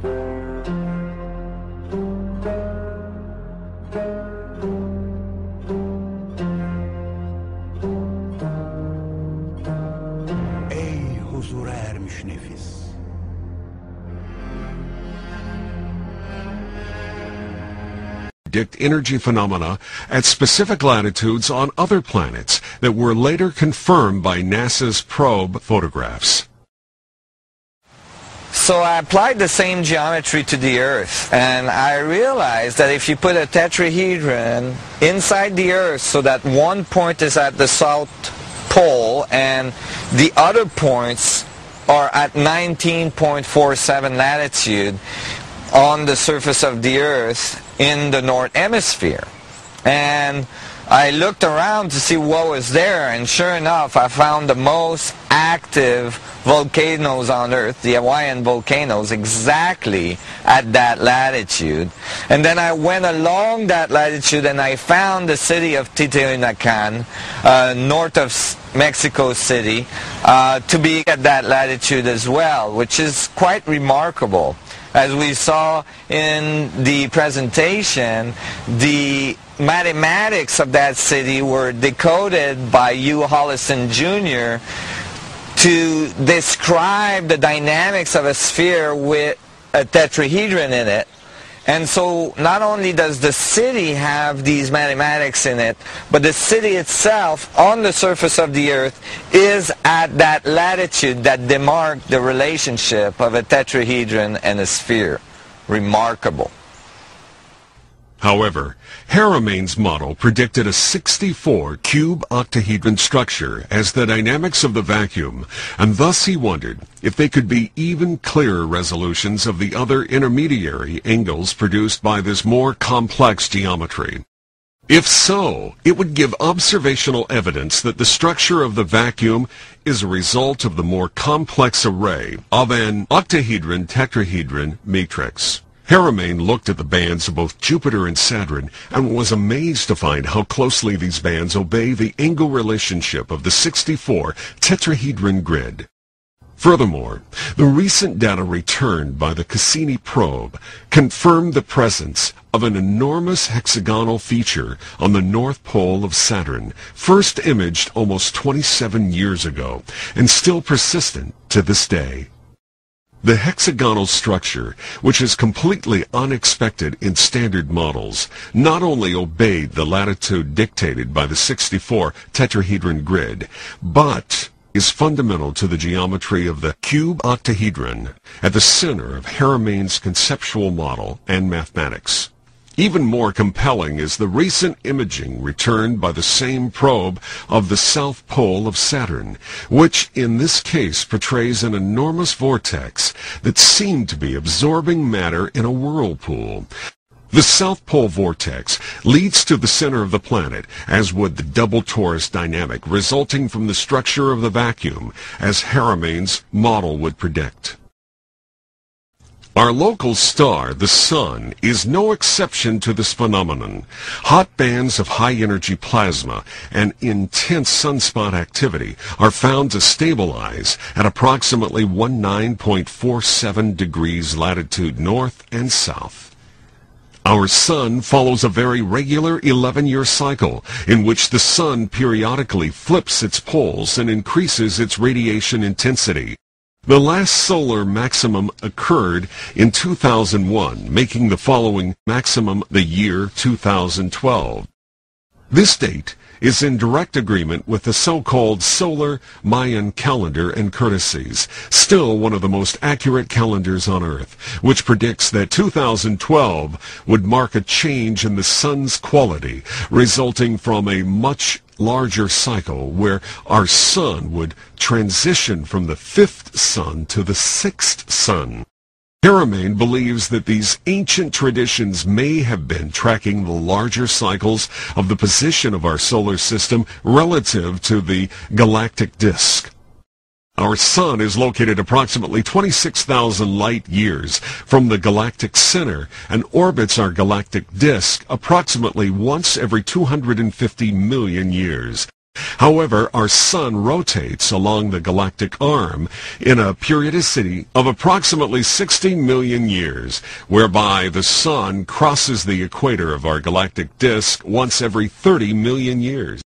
Ey huzura ermiş nefis. Predict energy phenomena at specific latitudes on other planets that were later confirmed by NASA's probe photographs. So I applied the same geometry to the Earth, and I realized that if you put a tetrahedron inside the Earth so that one point is at the South Pole and the other points are at 19.47 latitude on the surface of the Earth in the North Hemisphere. And I looked around to see what was there, and sure enough, I found the most active volcanoes on Earth, the Hawaiian volcanoes, exactly at that latitude. And then I went along that latitude and I found the city of Titihuacan, north of Mexico City, to be at that latitude as well, which is quite remarkable. As we saw in the presentation, the mathematics of that city were decoded by Hugh Hollison Jr. to describe the dynamics of a sphere with a tetrahedron in it. And so not only does the city have these mathematics in it, but the city itself on the surface of the Earth is at that latitude that demarked the relationship of a tetrahedron and a sphere. Remarkable. However, Haramain's model predicted a 64-cube octahedron structure as the dynamics of the vacuum, and thus he wondered if they could be even clearer resolutions of the other intermediary angles produced by this more complex geometry. If so, it would give observational evidence that the structure of the vacuum is a result of the more complex array of an octahedron-tetrahedron matrix. Haramain looked at the bands of both Jupiter and Saturn and was amazed to find how closely these bands obey the angle relationship of the 64 tetrahedron grid. Furthermore, the recent data returned by the Cassini probe confirmed the presence of an enormous hexagonal feature on the North Pole of Saturn, first imaged almost 27 years ago and still persistent to this day. The hexagonal structure, which is completely unexpected in standard models, not only obeyed the latitude dictated by the 64 tetrahedron grid, but is fundamental to the geometry of the cube octahedron at the center of Haramain's conceptual model and mathematics. Even more compelling is the recent imaging returned by the same probe of the South Pole of Saturn, which in this case portrays an enormous vortex that seemed to be absorbing matter in a whirlpool. The South Pole vortex leads to the center of the planet, as would the double torus dynamic resulting from the structure of the vacuum, as Haramain's model would predict. Our local star, the Sun, is no exception to this phenomenon. Hot bands of high-energy plasma and intense sunspot activity are found to stabilize at approximately 19.47 degrees latitude north and south. Our Sun follows a very regular 11-year cycle in which the Sun periodically flips its poles and increases its radiation intensity. The last solar maximum occurred in 2001, making the following maximum the year 2012. This date is in direct agreement with the so-called solar Mayan calendar and codices, still one of the most accurate calendars on Earth, which predicts that 2012 would mark a change in the Sun's quality, resulting from a much larger cycle where our Sun would transition from the fifth sun to the sixth sun. Haramain believes that these ancient traditions may have been tracking the larger cycles of the position of our solar system relative to the galactic disk. Our Sun is located approximately 26,000 light years from the galactic center and orbits our galactic disk approximately once every 250 million years. However, our sun rotates along the galactic arm in a periodicity of approximately 60 million years, whereby the sun crosses the equator of our galactic disk once every 30 million years.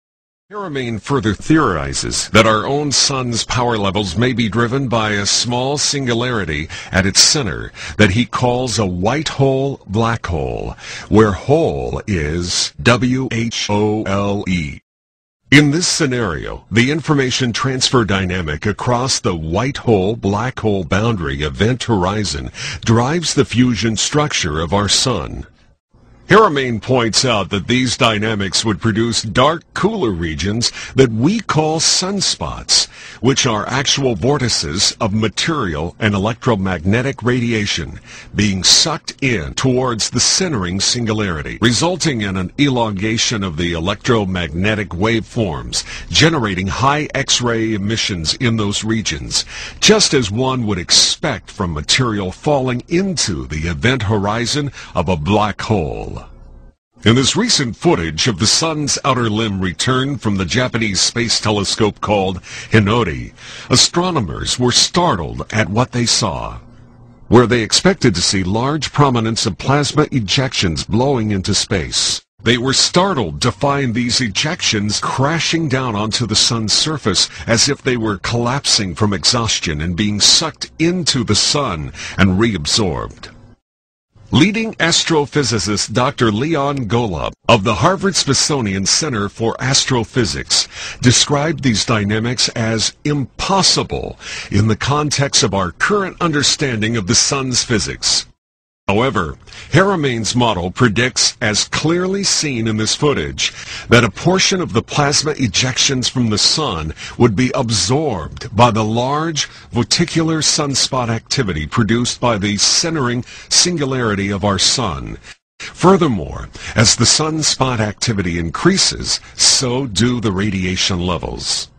Harriman further theorizes that our own sun's power levels may be driven by a small singularity at its center that he calls a white hole black hole, where hole is W-H-O-L-E. In this scenario, the information transfer dynamic across the white hole-black hole boundary event horizon drives the fusion structure of our sun. Harriman points out that these dynamics would produce dark, cooler regions that we call sunspots, which are actual vortices of material and electromagnetic radiation being sucked in towards the centering singularity, resulting in an elongation of the electromagnetic waveforms, generating high X-ray emissions in those regions, just as one would expect from material falling into the event horizon of a black hole. In this recent footage of the sun's outer limb return from the Japanese space telescope called Hinode, astronomers were startled at what they saw. Where they expected to see large prominence of plasma ejections blowing into space, they were startled to find these ejections crashing down onto the sun's surface as if they were collapsing from exhaustion and being sucked into the sun and reabsorbed. Leading astrophysicist Dr. Leon Golub of the Harvard-Smithsonian Center for Astrophysics described these dynamics as impossible in the context of our current understanding of the sun's physics. However, Harriman's model predicts, as clearly seen in this footage, that a portion of the plasma ejections from the sun would be absorbed by the large vorticular sunspot activity produced by the centering singularity of our sun. Furthermore, as the sunspot activity increases, so do the radiation levels.